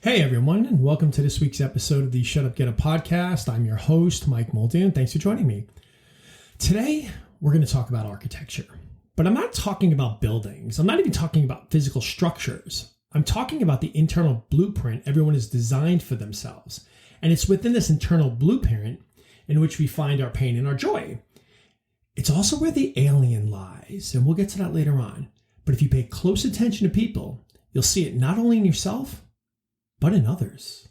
Hey everyone, and welcome to this week's episode of the Shut Up Get Up podcast. I'm your host, Mike Muldoon. Thanks for joining me. Today, we're going to talk about architecture, but I'm not talking about buildings. I'm not even talking about physical structures. I'm talking about the internal blueprint everyone has designed for themselves. And it's within this internal blueprint in which we find our pain and our joy. It's also where the alien lies, and we'll get to that later on. But if you pay close attention to people, you'll see it not only in yourself, but in others.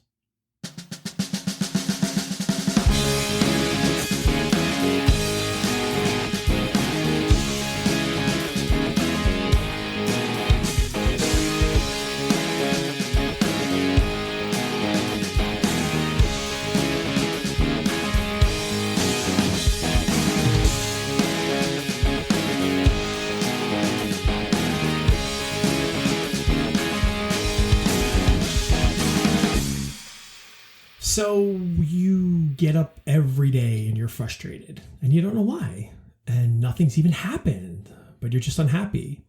So you get up every day and you're frustrated and you don't know why, and nothing's even happened, but you're just unhappy.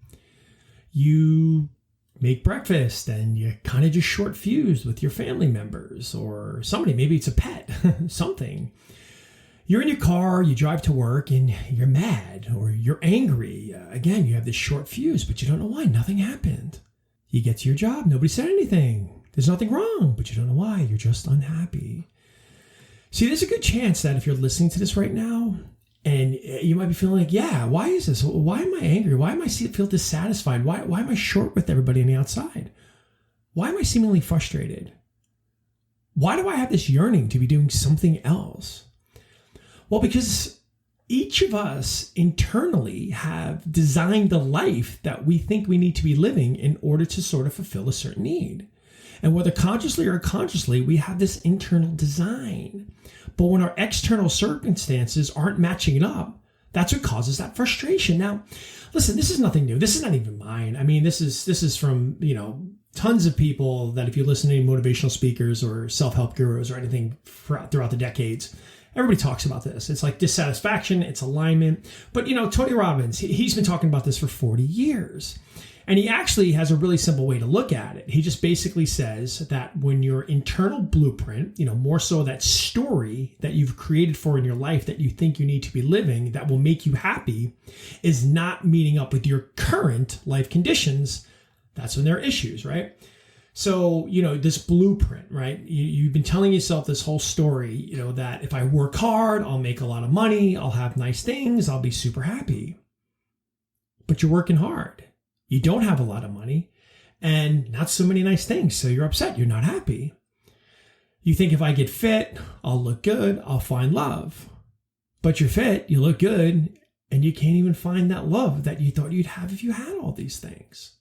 You make breakfast and you kind of just short fused with your family members or somebody, maybe it's a pet, something. You're in your car, you drive to work and you're mad or you're angry. Again, you have this short fuse, but you don't know why. Nothing happened. You get to your job, nobody said anything. There's nothing wrong, but you don't know why. You're just unhappy. See, there's a good chance that if you're listening to this right now, and you might be feeling like, yeah, why is this? Why am I angry? Why am I feel dissatisfied? Why am I short with everybody on the outside? Why am I seemingly frustrated? Why do I have this yearning to be doing something else? Well, because each of us internally have designed the life that we think we need to be living in order to sort of fulfill a certain need. And whether consciously or unconsciously, we have this internal design. But when our external circumstances aren't matching it up, that's what causes that frustration. Now, listen, this is nothing new. This is not even mine. I mean, this is from, tons of people that if you listen to any motivational speakers or self-help gurus or anything throughout the decades, everybody talks about this. It's like dissatisfaction, it's alignment. But, Tony Robbins, he's been talking about this for 40 years. And he actually has a really simple way to look at it. He just basically says that when your internal blueprint, more so that story that you've created for in your life that you think you need to be living that will make you happy is not meeting up with your current life conditions, that's when there are issues, right? So, this blueprint, right? You've been telling yourself this whole story, that if I work hard, I'll make a lot of money, I'll have nice things, I'll be super happy. But you're working hard. You don't have a lot of money and not so many nice things. So you're upset. You're not happy. You think if I get fit, I'll look good. I'll find love. But you're fit, you look good, and you can't even find that love that you thought you'd have if you had all these things.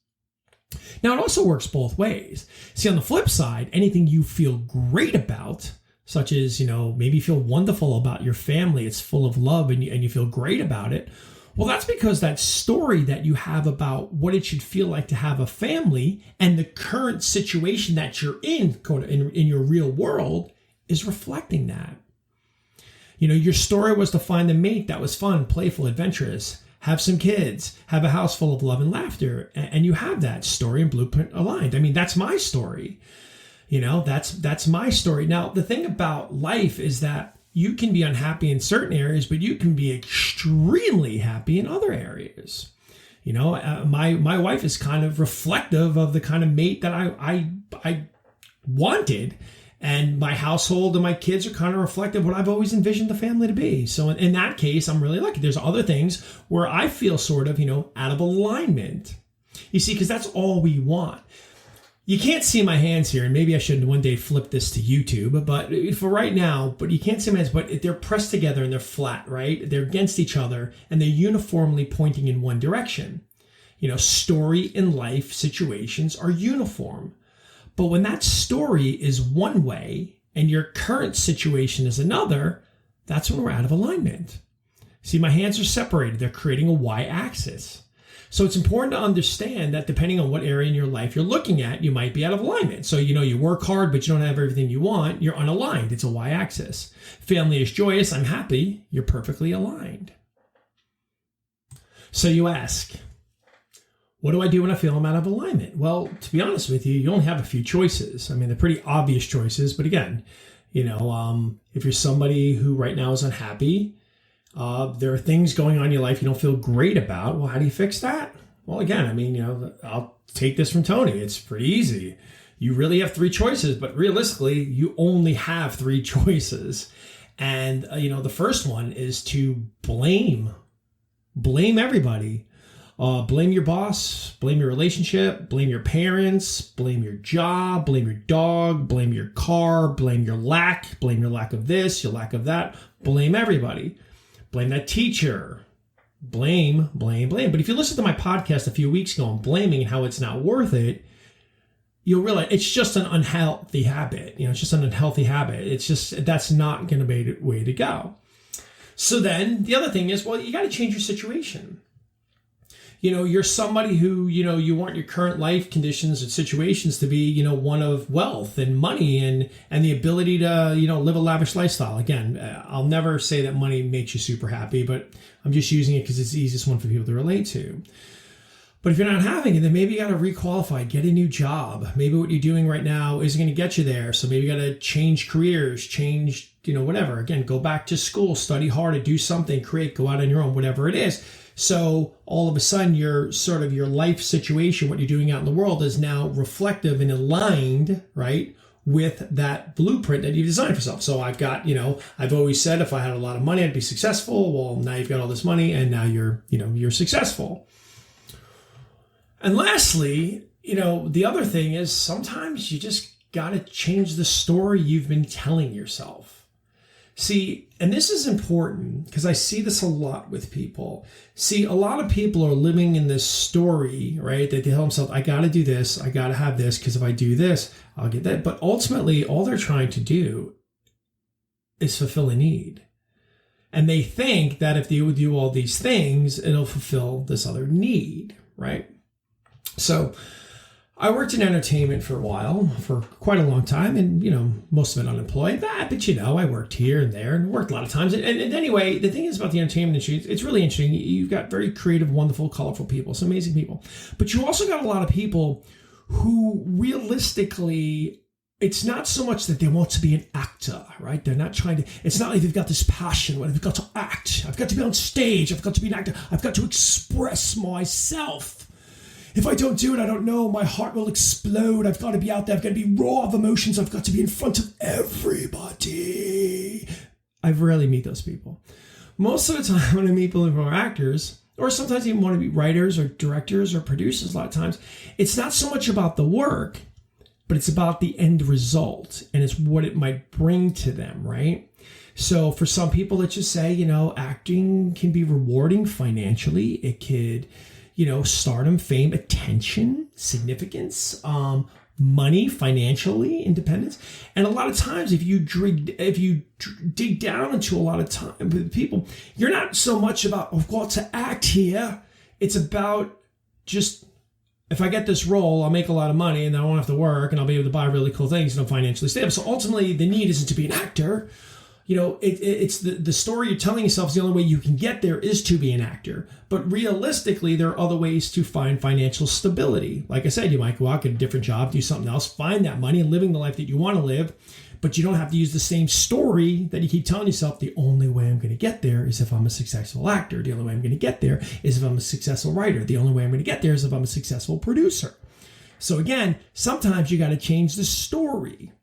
Now, it also works both ways. See, on the flip side, anything you feel great about, such as, maybe you feel wonderful about your family, it's full of love and you feel great about it. Well, that's because that story that you have about what it should feel like to have a family and the current situation that you're in your real world is reflecting that. Your story was to find a mate that was fun, playful, adventurous, have some kids, have a house full of love and laughter, and you have that story and blueprint aligned. I mean, that's my story. That's my story. Now, the thing about life is that you can be unhappy in certain areas, but you can be extremely happy in other areas. My wife is kind of reflective of the kind of mate that I wanted. And my household and my kids are kind of reflective of what I've always envisioned the family to be. So in that case, I'm really lucky. There's other things where I feel sort of, out of alignment. You see, because that's all we want. You can't see my hands here, and maybe I should one day flip this to YouTube, but for right now, but you can't see my hands, but they're pressed together and they're flat, right? They're against each other and they're uniformly pointing in one direction. Story in life situations are uniform. But when that story is one way and your current situation is another, that's when we're out of alignment. See, my hands are separated. They're creating a y-axis. So it's important to understand that depending on what area in your life you're looking at, you might be out of alignment. So, you work hard, but you don't have everything you want. You're unaligned. It's a y-axis. Family is joyous. I'm happy. You're perfectly aligned. So you ask, What do I do when I feel I'm out of alignment? Well, to be honest with you, you only have a few choices. I mean, they're pretty obvious choices, but again, if you're somebody who right now is unhappy, there are things going on in your life you don't feel great about. Well, how do you fix that? Well, again, I'll take this from Tony. It's pretty easy. You really have three choices, but realistically, you only have three choices. And, the first one is to blame everybody. Blame your boss, blame your relationship, blame your parents, blame your job, blame your dog, blame your car, blame your lack of this, your lack of that. Blame everybody. Blame that teacher. Blame. But if you listen to my podcast a few weeks ago on blaming and how it's not worth it, you'll realize it's just an unhealthy habit. It's just an unhealthy habit. That's not going to be the way to go. So then the other thing is, well, you got to change your situation. You're somebody who, you want your current life conditions and situations to be, one of wealth and money and the ability to, live a lavish lifestyle. Again, I'll never say that money makes you super happy, but I'm just using it because it's the easiest one for people to relate to. But if you're not having it, then maybe you got to requalify, get a new job. Maybe what you're doing right now isn't going to get you there. So maybe you got to change careers, change, whatever. Again, go back to school, study harder, do something, create, go out on your own, whatever it is. So all of a sudden, your life situation, what you're doing out in the world is now reflective and aligned, right, with that blueprint that you've designed for yourself. So I've got, I've always said if I had a lot of money, I'd be successful. Well, now you've got all this money and now you're successful. And lastly, the other thing is sometimes you just got to change the story you've been telling yourself. See, and this is important because I see this a lot with people. See, a lot of people are living in this story, right? That they tell themselves, I got to do this. I got to have this because if I do this, I'll get that. But ultimately, all they're trying to do is fulfill a need. And they think that if they would do all these things, it'll fulfill this other need, right? So I worked in entertainment for a while, for quite a long time, and, most of it unemployed. But, I worked here and there and worked a lot of times. And anyway, the thing is about the entertainment industry, it's really interesting. You've got very creative, wonderful, colorful people, some amazing people. But you also got a lot of people who realistically, it's not so much that they want to be an actor, right? They're not trying to, it's not like they've got this passion where they've got to act. I've got to be on stage. I've got to be an actor. I've got to express myself. If I don't do it, I don't know, my heart will explode. I've got to be out there. I've got to be raw of emotions. I've got to be in front of everybody. I rarely meet those people. Most of the time when I meet people who are actors, or sometimes even want to be writers or directors or producers, a lot of times, it's not so much about the work, but it's about the end result. And it's what it might bring to them, right? So for some people, let's just say, acting can be rewarding financially. It could, stardom, fame, attention, significance, money, financially, independence. And a lot of times, if you dig down into a lot of time with people, you're not so much about, I've got to act here. It's about just, if I get this role, I'll make a lot of money and then I won't have to work and I'll be able to buy really cool things and I'm financially stable. So ultimately, the need isn't to be an actor. It's the story you're telling yourself is the only way you can get there is to be an actor. But realistically, there are other ways to find financial stability. Like I said, you might go out, get a different job, do something else, find that money and living the life that you want to live. But you don't have to use the same story that you keep telling yourself. The only way I'm going to get there is if I'm a successful actor. The only way I'm going to get there is if I'm a successful writer. The only way I'm going to get there is if I'm a successful producer. So again, sometimes you got to change the story.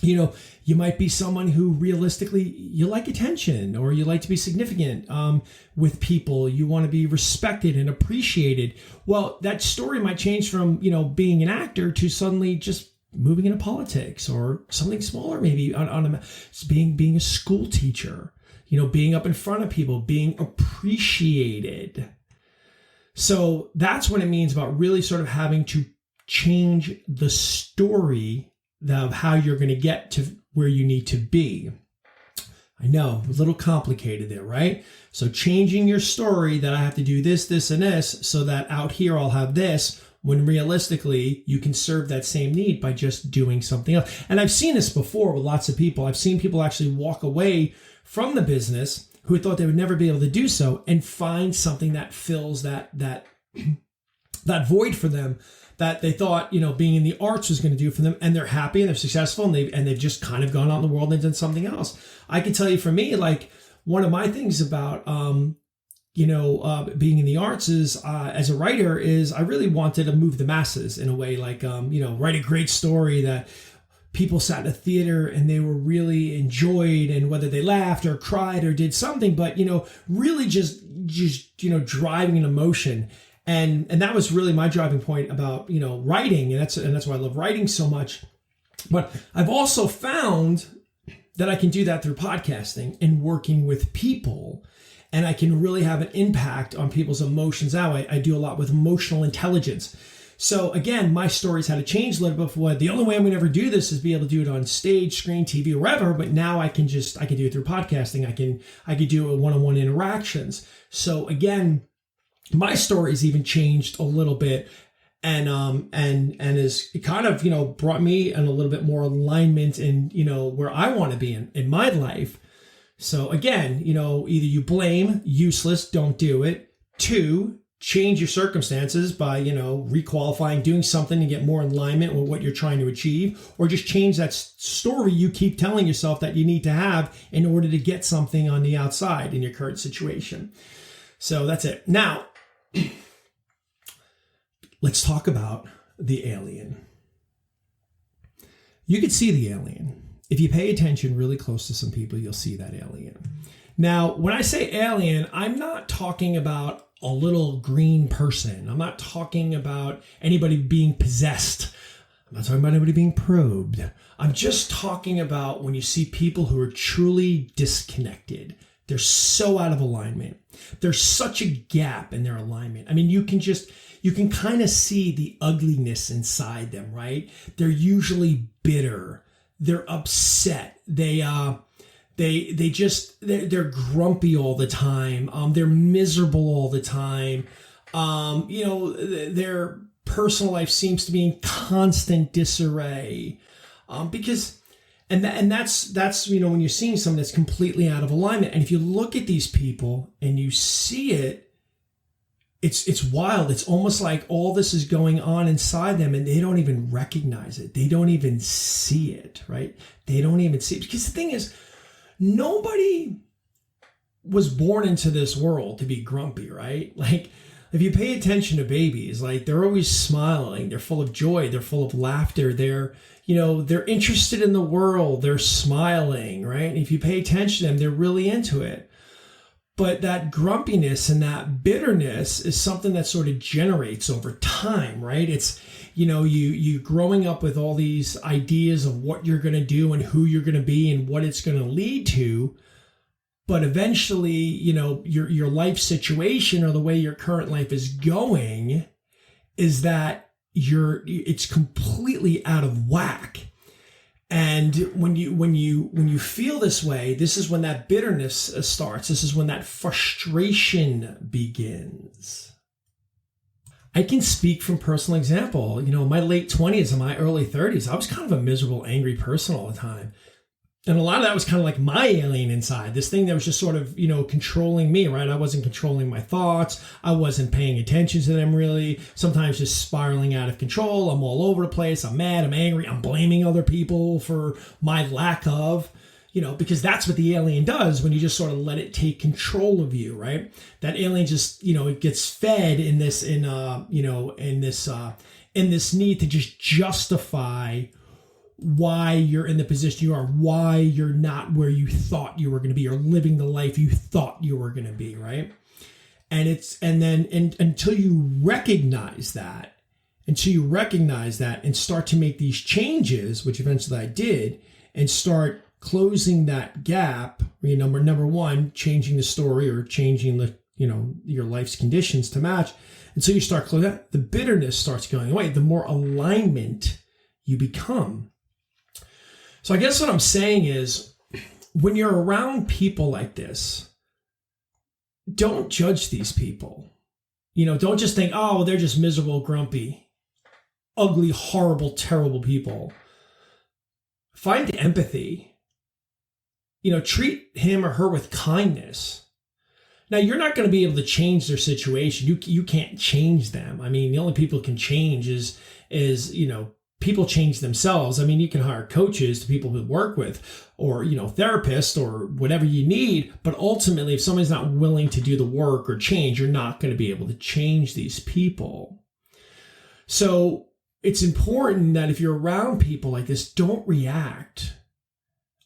You might be someone who realistically, you like attention or you like to be significant with people. You want to be respected and appreciated. Well, that story might change from, being an actor to suddenly just moving into politics or something smaller, maybe being a school teacher, being up in front of people, being appreciated. So that's what it means about really sort of having to change the story of how you're going to get to where you need to be. I know, a little complicated there, right? So changing your story that I have to do this, this, and this, so that out here I'll have this, when realistically you can serve that same need by just doing something else. And I've seen this before with lots of people. I've seen people actually walk away from the business who thought they would never be able to do so and find something that fills that that void for them that they thought, being in the arts was going to do for them, and they're happy and they're successful, and they've just kind of gone out in the world and done something else. I can tell you, for me, like, one of my things about being in the arts is, as a writer, is I really wanted to move the masses in a way, like, write a great story that people sat in a theater and they were really enjoyed, and whether they laughed or cried or did something, but, really just driving an emotion. And that was really my driving point about, writing. And that's why I love writing so much. But I've also found that I can do that through podcasting and working with people. And I can really have an impact on people's emotions that way. I do a lot with emotional intelligence. So again, my stories had to change a little bit. For the only way I'm going to ever do this is be able to do it on stage, screen, TV, or wherever. But now I can do it through podcasting. I could do it one-on-one interactions. So again, my story's even changed a little bit, and is kind of, brought me in a little bit more alignment in, where I want to be in my life. So again, either you blame, useless, don't do it. 2, change your circumstances by, requalifying, doing something to get more alignment with what you're trying to achieve, or just change that story you keep telling yourself that you need to have in order to get something on the outside in your current situation. So that's it. Now, let's talk about the alien. You could see the alien. If you pay attention really close to some people, you'll see that alien. Now, when I say alien, I'm not talking about a little green person. I'm not talking about anybody being possessed. I'm not talking about anybody being probed. I'm just talking about when you see people who are truly disconnected. They're so out of alignment. There's such a gap in their alignment. I mean, you can kind of see the ugliness inside them, right? They're usually bitter. They're upset. They're grumpy all the time. They're miserable all the time. Their personal life seems to be in constant disarray. That's when you're seeing someone that's completely out of alignment. And if you look at these people and you see it, it's wild. It's almost like all this is going on inside them and they don't even recognize it. They don't even see it, right? They don't even see it. Because the thing is, nobody was born into this world to be grumpy, right? Like, if you pay attention to babies, like, they're always smiling. They're full of joy. They're full of laughter. They're interested in the world. They're smiling, right? And if you pay attention to them, they're really into it. But that grumpiness and that bitterness is something that sort of generates over time, right? It's, you growing up with all these ideas of what you're going to do and who you're going to be and what it's going to lead to. But eventually, your life situation or the way your current life is going is that it's completely out of whack. And when you feel this way, this is when that bitterness starts. This is when that frustration begins. I can speak from personal example. In my late 20s and my early 30s, I was kind of a miserable, angry person all the time. And a lot of that was kind of like my alien inside, this thing that was just sort of, controlling me, right? I wasn't controlling my thoughts. I wasn't paying attention to them really. Sometimes just spiraling out of control. I'm all over the place. I'm mad. I'm angry. I'm blaming other people for my lack of, because that's what the alien does when you just sort of let it take control of you, right? That alien just, it gets fed in this need to just justify why you're in the position you are, why you're not where you thought you were going to be or living the life you thought you were going to be, right? And until you recognize that and start to make these changes, which eventually I did, and start closing that gap, number one, changing the story or changing the, your life's conditions to match. Until you start closing that, the bitterness starts going away, the more alignment you become. So I guess what I'm saying is, when you're around people like this, don't judge these people. Don't just think, oh, they're just miserable, grumpy, ugly, horrible, terrible people. Find empathy. Treat him or her with kindness. Now, you're not going to be able to change their situation. You can't change them. I mean, the only people can change is people change themselves. I mean, you can hire coaches to people to work with, or, therapists or whatever you need. But ultimately, if somebody's not willing to do the work or change, you're not going to be able to change these people. So it's important that if you're around people like this, don't react.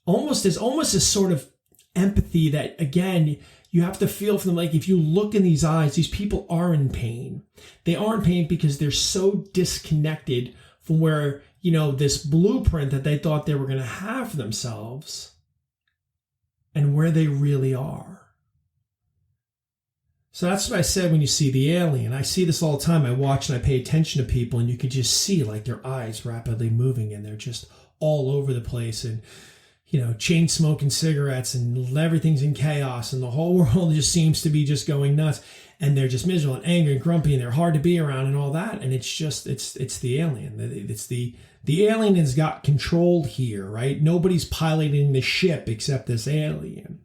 Almost as sort of empathy that, again, you have to feel for them. Like, if you look in these eyes, these people are in pain. They are in pain because they're so disconnected from where, this blueprint that they thought they were going to have for themselves and where they really are. So that's what I said when you see the alien. I see this all the time. I watch and I pay attention to people, and you can just see like their eyes rapidly moving, and they're just all over the place, and chain smoking cigarettes, and everything's in chaos, and the whole world just seems to be just going nuts, and they're just miserable and angry and grumpy, and they're hard to be around and all that. And it's just, it's the alien. It's the alien has got control here, right? Nobody's piloting the ship except this alien.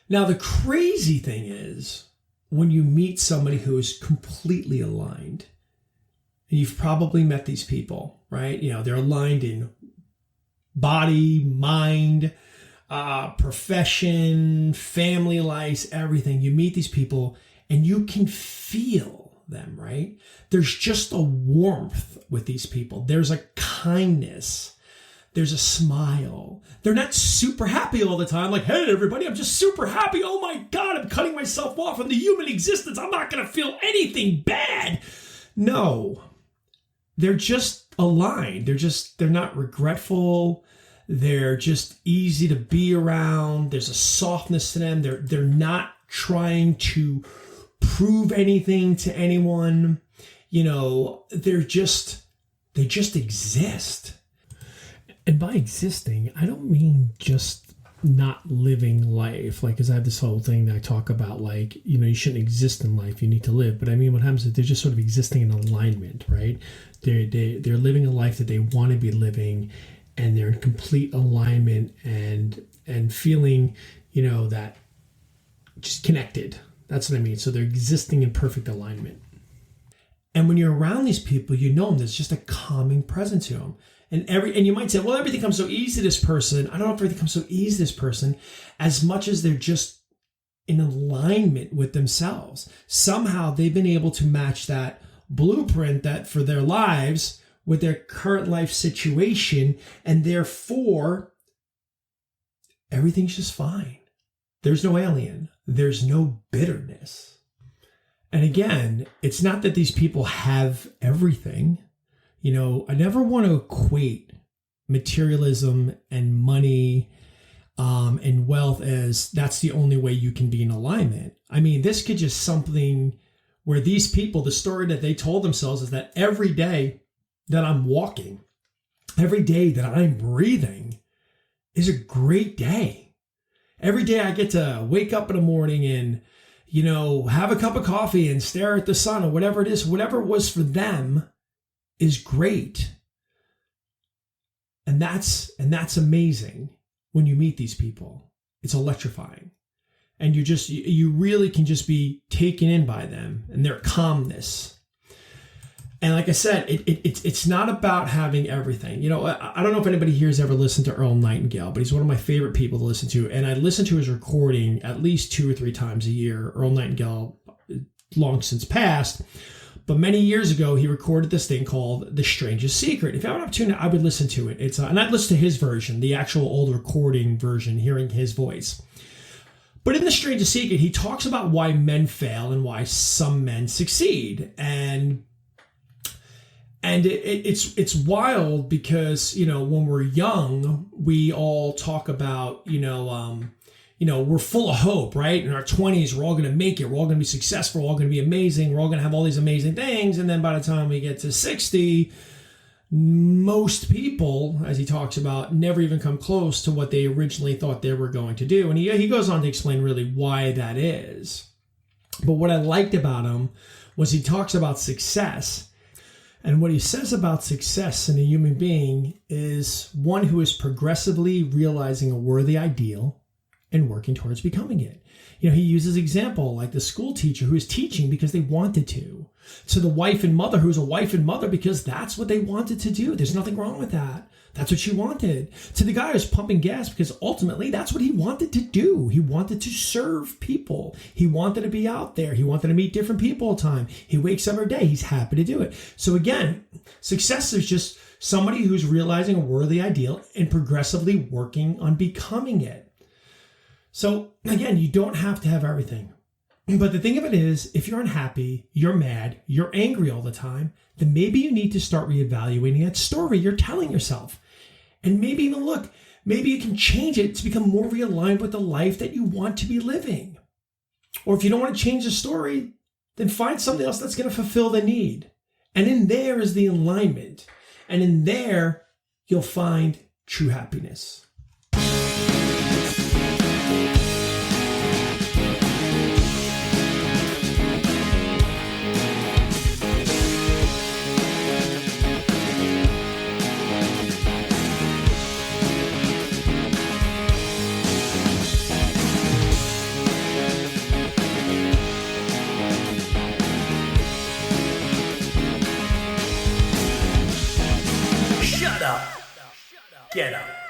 Now, the crazy thing is when you meet somebody who is completely aligned, and you've probably met these people, right? They're aligned in body, mind, profession, family life, everything. You meet these people and you can feel them, right? There's just a warmth with these people. There's a kindness. There's a smile. They're not super happy all the time. Like, hey, everybody, I'm just super happy. Oh my God, I'm cutting myself off from the human existence. I'm not going to feel anything bad. No, they're just aligned. They're not regretful. They're just easy to be around. There's a softness to them. They're not trying to prove anything to anyone. They just exist. And by existing, I don't mean just not living life. Like, because I have this whole thing that I talk about, like, you shouldn't exist in life. You need to live. But I mean, what happens is they're just sort of existing in alignment, right? They're living a life that they want to be living, and they're in complete alignment and feeling, that just connected. That's what I mean. So they're existing in perfect alignment. And when you're around these people, them. There's just a calming presence to them. And you might say, well, everything comes so easy to this person. I don't know if everything comes so easy to this person as much as they're just in alignment with themselves. Somehow they've been able to match that blueprint that for their lives with their current life situation, and therefore everything's just fine. There's no alien. There's no bitterness. And again, it's not that these people have everything. I never want to equate materialism and money and wealth as that's the only way you can be in alignment. I mean, this could just something where these people, the story that they told themselves is that every day that I'm walking, every day that I'm breathing is a great day. Every day I get to wake up in the morning and, have a cup of coffee and stare at the sun or whatever it is, whatever it was for them is great. And that's amazing when you meet these people. It's electrifying. And you really can just be taken in by them and their calmness. And like I said, it's not about having everything. I don't know if anybody here has ever listened to Earl Nightingale, but he's one of my favorite people to listen to. And I listen to his recording at least 2 or 3 times a year. Earl Nightingale, long since passed, but many years ago, he recorded this thing called The Strangest Secret. If I had an opportunity, I would listen to it. And I'd listen to his version, the actual old recording version, hearing his voice. But in The Strangest Secret, he talks about why men fail and why some men succeed. And it's wild because, when we're young, we all talk about, we're full of hope, right? In our 20s, we're all going to make it. We're all going to be successful. We're all going to be amazing. We're all going to have all these amazing things. And then by the time we get to 60, most people, as he talks about, never even come close to what they originally thought they were going to do. And he goes on to explain really why that is. But what I liked about him was he talks about success. And what he says about success in a human being is one who is progressively realizing a worthy ideal, and working towards becoming it. You know, he uses example like the school teacher who is teaching because they wanted to the wife and mother who's a wife and mother because that's what they wanted to do. There's nothing wrong with that. That's what she wanted. To the guy who's pumping gas because ultimately that's what he wanted to do. He wanted to serve people. He wanted to be out there. He wanted to meet different people all the time. He wakes up every day. He's happy to do it. So again, success is just somebody who's realizing a worthy ideal and progressively working on becoming it. So again, you don't have to have everything. But the thing of it is, if you're unhappy, you're mad, you're angry all the time, then maybe you need to start reevaluating that story you're telling yourself. And maybe even look, maybe you can change it to become more realigned with the life that you want to be living. Or if you don't want to change the story, then find something else that's going to fulfill the need. And in there is the alignment. And in there, you'll find true happiness. Shut up. Get up.